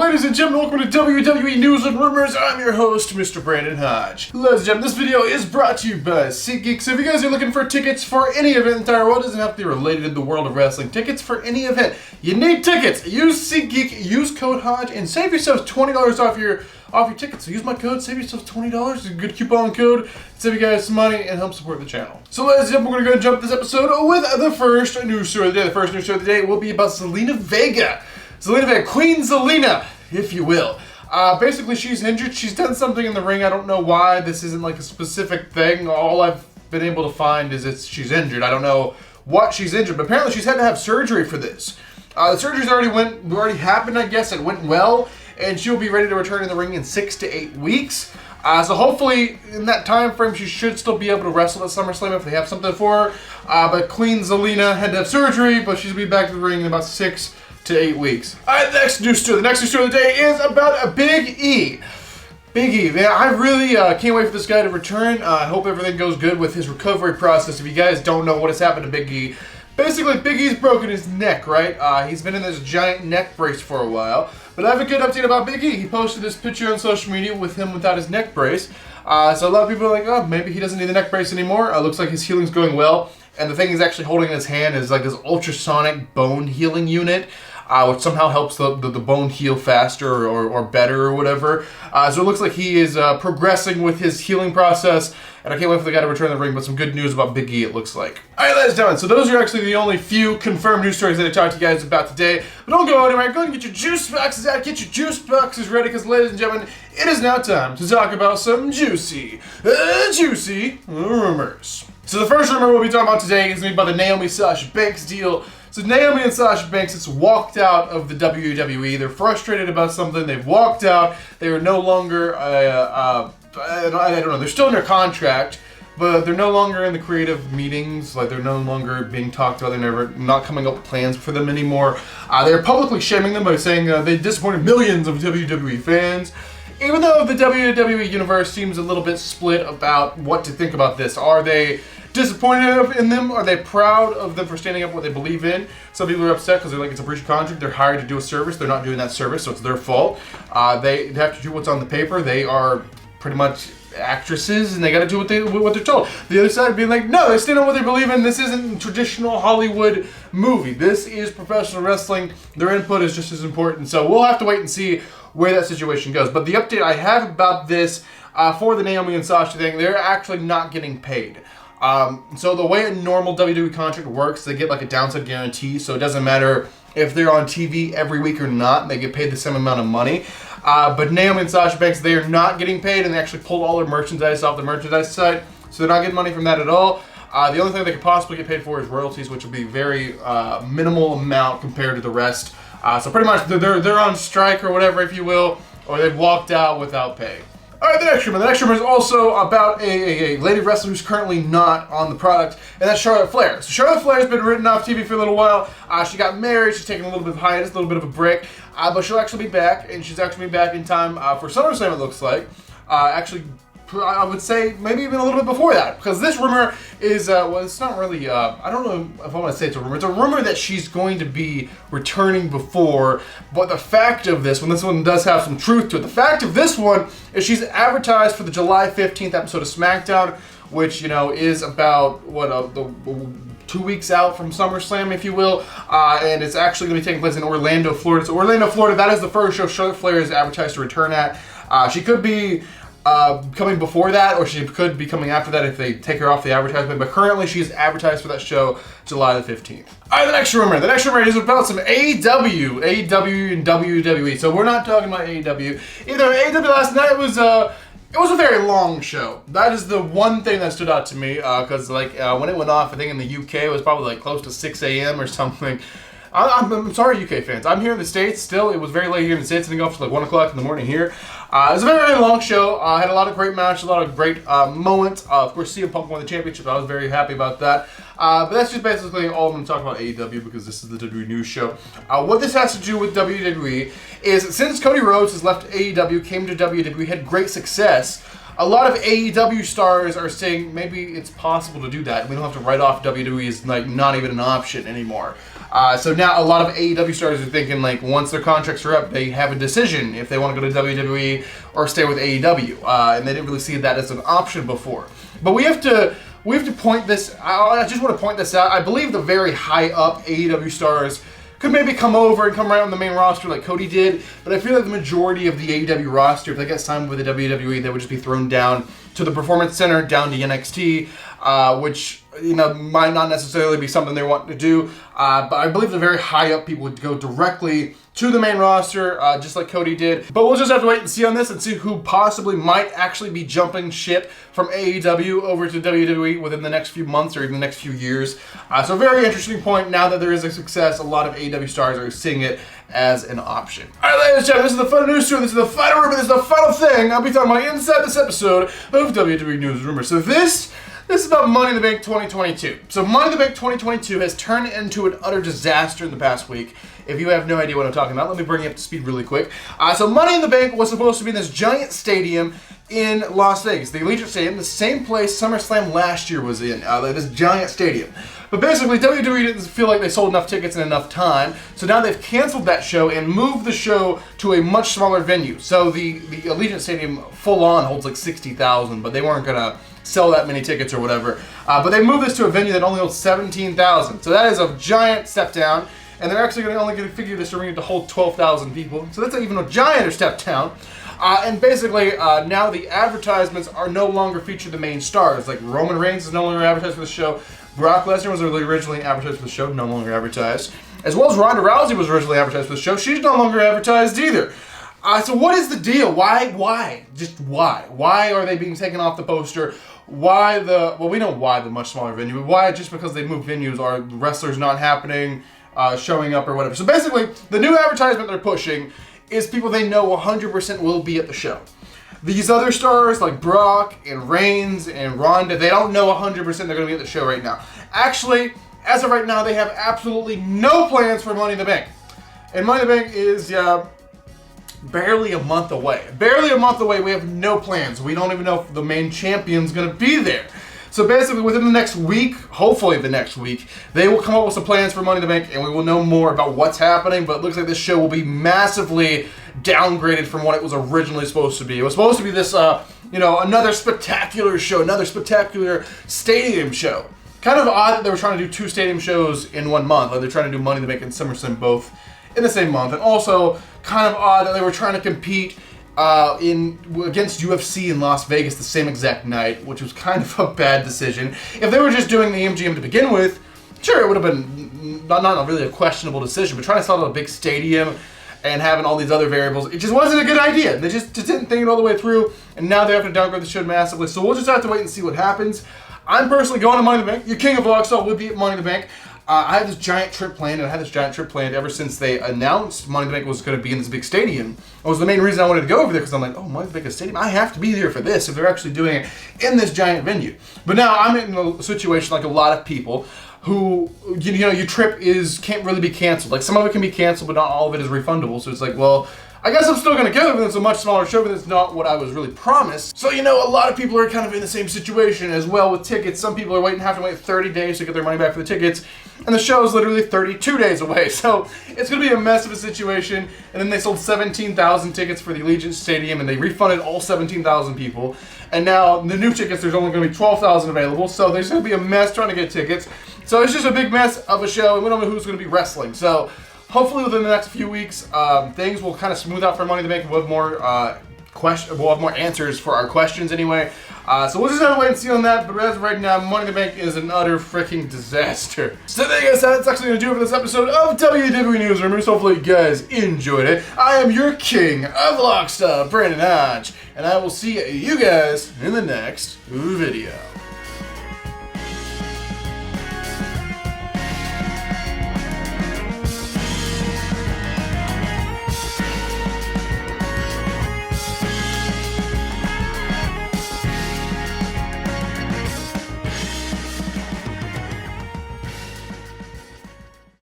Ladies and gentlemen, welcome to WWE News and Rumors. I'm your host, Mr. Brandon Hodge. Ladies and gentlemen, this video is brought to you by SeatGeek. So if you guys are looking for tickets for any event in the entire world, doesn't have to be related to the world of wrestling, tickets for any event, you need tickets. Use SeatGeek, use code Hodge, and save yourself $20 off your tickets. So use my code, save yourself $20. It's a good coupon code. Save you guys some money and help support the channel. So ladies and gentlemen, we're going to go and jump this episode with the first news story of the day. The first news story of the day will be about Zelina Vega. Zelina Vega, Queen Zelina, if you will. Basically, she's injured. She's done something in the ring. I don't know why. This isn't like a specific thing. All I've been able to find is she's injured. I don't know what she's injured, but apparently she's had to have surgery for this. The surgery's already happened, I guess. It went well, and she'll be ready to return in the ring in 6 to 8 weeks. So hopefully, in that time frame, she should still be able to wrestle at SummerSlam if they have something for her. But Queen Zelina had to have surgery, but she'll be back to the ring in about 6 to 8 weeks. Alright, the next news story of the day is about a Big E. Big E, man, I really can't wait for this guy to return. I hope everything goes good with his recovery process. If you guys don't know what has happened to Big E, basically Big E's broken his neck, right? He's been in this giant neck brace for a while. But I have a good update about Big E. He posted this picture on social media with him without his neck brace. So a lot of people are like, oh, maybe he doesn't need the neck brace anymore. Looks like his healing's going well. And the thing he's actually holding in his hand is like this ultrasonic bone healing unit, which somehow helps the bone heal faster or better or whatever. So it looks like he is progressing with his healing process, and I can't wait for the guy to return to the ring, but some good news about Big E, it looks like. Alright, ladies and gentlemen, so those are actually the only few confirmed news stories that I talked to you guys about today. But don't go anywhere, go ahead and get your juice boxes out, get your juice boxes ready, because ladies and gentlemen, it is now time to talk about some juicy rumors. So the first rumor we'll be talking about today is going to be about the Naomi Sasha Banks deal. So Naomi and Sasha Banks has walked out of the WWE. They're frustrated about something. They've walked out. They are no longer, I don't know, they're still in their contract, but they're no longer in the creative meetings. Like, they're no longer being talked about. They're not coming up with plans for them anymore. They're publicly shaming them by saying they disappointed millions of WWE fans. Even though the WWE universe seems a little bit split about what to think about this. Are they disappointed in them? Are they proud of them for standing up for what they believe in? Some people are upset because they're like, it's a breach of contract. They're hired to do a service. They're not doing that service, so it's their fault. They have to do what's on the paper. They are pretty much actresses, and they got to do what they're told. The other side being like, no, they stand on what they believe in. This isn't a traditional Hollywood movie. This is professional wrestling. Their input is just as important. So we'll have to wait and see where that situation goes. But the update I have about this for the Naomi and Sasha thing, they're actually not getting paid. So the way a normal WWE contract works, they get like a downside guarantee, so it doesn't matter if they're on TV every week or not, they get paid the same amount of money. But Naomi and Sasha Banks, they are not getting paid, and they actually pulled all their merchandise off the merchandise site, so they're not getting money from that at all. The only thing they could possibly get paid for is royalties, which will be very minimal amount compared to the rest. So pretty much they're on strike or whatever, if you will, or they've walked out without pay. Alright, the next rumor is also about a lady wrestler who's currently not on the product, and that's Charlotte Flair. So Charlotte Flair has been written off TV for a little while. She got married, she's taking a little bit of hiatus, a little bit of a break, but she'll actually be back, and she's actually be back in time for SummerSlam, it looks like. Actually, I would say maybe even a little bit before that, because this rumor is, well, it's not really, I don't know if I want to say it's a rumor. It's a rumor that she's going to be returning before, but the fact of this one, this one does have some truth to it. The fact of this one is she's advertised for the July 15th episode of SmackDown, which, you know, is about, what, 2 weeks out from SummerSlam, if you will, and it's actually going to be taking place in Orlando, Florida. So Orlando, Florida, that is the first show Charlotte Flair is advertised to return at. She could be coming before that, or she could be coming after that if they take her off the advertisement, but currently she's advertised for that show July the 15th. Alright, the next rumor is about some AEW and WWE. So we're not talking about AEW. AEW last night was it was a very long show. That is the one thing that stood out to me, because like when it went off, I think in the UK it was probably like close to 6 a.m. or something. I'm sorry, UK fans. I'm here in the States still. It was very late here in the States. I think off to like 1 o'clock in the morning here. It was a very, very long show. Had a lot of great matches, a lot of great moments. Of course, CM Punk won the championship. I was very happy about that. But that's just basically all I'm going to talk about AEW, because this is the WWE News Show. What this has to do with WWE is since Cody Rhodes has left AEW, came to WWE, had great success, a lot of AEW stars are saying maybe it's possible to do that. We don't have to write off WWE as like not even an option anymore. So now a lot of AEW stars are thinking, like, once their contracts are up, they have a decision if they want to go to WWE or stay with AEW. And they didn't really see that as an option before. But we have to point this. I just want to point this out. I believe the very high up AEW stars could maybe come over and come right on the main roster like Cody did, but I feel like the majority of the AEW roster, if they get signed with the WWE, they would just be thrown down to the Performance Center, down to NXT, which, you know, might not necessarily be something they want to do, but I believe the very high up people would go directly to the main roster, just like Cody did. But we'll just have to wait and see on this and see who possibly might actually be jumping ship from AEW over to WWE within the next few months or even the next few years. So a very interesting point. Now that there is a success, a lot of AEW stars are seeing it as an option. Alright, ladies and gentlemen, this is the final news story, this is the final rumor, this is the final thing I'll be talking about inside this episode of WWE News Rumor. So this is about Money in the Bank 2022. So Money in the Bank 2022 has turned into an utter disaster in the past week. If you have no idea what I'm talking about, let me bring you up to speed really quick. So Money in the Bank was supposed to be in this giant stadium in Las Vegas, the Allegiant Stadium, the same place SummerSlam last year was in, this giant stadium. But basically, WWE didn't feel like they sold enough tickets in enough time, so now they've canceled that show and moved the show to a much smaller venue. So the Allegiant Stadium full on holds like 60,000, but they weren't gonna sell that many tickets or whatever. But they moved this to a venue that only holds 17,000. So that is a giant step down. And they're actually only going to figure this arena to hold 12,000 people. So that's even a giant step down. And basically, now the advertisements are no longer featured the main stars. Like Roman Reigns is no longer advertised for the show. Brock Lesnar was originally advertised for the show, no longer advertised. As well as Ronda Rousey was originally advertised for the show. She's no longer advertised either. So what is the deal? Why? Just why? Why are they being taken off the poster? Why well, we know why the much smaller venue, but why just because they moved venues? Are wrestlers not happening? Showing up or whatever. So basically, the new advertisement they're pushing is people they know 100% will be at the show. These other stars like Brock and Reigns and Ronda, they don't know 100% they're going to be at the show right now. Actually, as of right now, they have absolutely no plans for Money in the Bank. And Money in the Bank is barely a month away. Barely a month away, we have no plans. We don't even know if the main champion's going to be there. So basically, within the next week, hopefully the next week, they will come up with some plans for Money in the Bank, and we will know more about what's happening, but it looks like this show will be massively downgraded from what it was originally supposed to be. It was supposed to be this, another spectacular show, another spectacular stadium show. Kind of odd that they were trying to do two stadium shows in 1 month, like they're trying to do Money in the Bank and SummerSlam both in the same month, and also kind of odd that they were trying to compete against UFC in Las Vegas the same exact night, which was kind of a bad decision. If they were just doing the MGM to begin with, sure, it would have been not really a questionable decision, but trying to sell out a big stadium and having all these other variables, it just wasn't a good idea. They just didn't think it all the way through, and now they have to downgrade the show massively, so we'll just have to wait and see what happens. I'm personally going to Money in the Bank. Your king of vlog style will be at Money in the Bank. I had this giant trip planned, and I had this giant trip planned ever since they announced Money in the Bank was going to be in this big stadium. It was the main reason I wanted to go over there, because I'm like, oh, Money in the Bank is stadium? I have to be there for this if they're actually doing it in this giant venue. But now I'm in a situation like a lot of people who, your trip can't really be canceled. Like, some of it can be canceled, but not all of it is refundable. So it's like, well, I guess I'm still going to go, but it's a much smaller show, but it's not what I was really promised. So, a lot of people are kind of in the same situation as well with tickets. Some people are have to wait 30 days to get their money back for the tickets, and the show is literally 32 days away. So, it's going to be a mess of a situation, and then they sold 17,000 tickets for the Allegiant Stadium, and they refunded all 17,000 people. And now, the new tickets, there's only going to be 12,000 available, so there's going to be a mess trying to get tickets. So, it's just a big mess of a show, and we don't know who's going to be wrestling. So, hopefully within the next few weeks, things will kind of smooth out for Money in the Bank. We'll have more answers for our questions anyway. So we'll just have to wait and see on that. But as of right now, Money in the Bank is an utter freaking disaster. So there you guys, that's actually going to do it for this episode of WWE News Rumors. Hopefully you guys enjoyed it. I am your king of Vlogstyle, Brandon Hodge, and I will see you guys in the next video.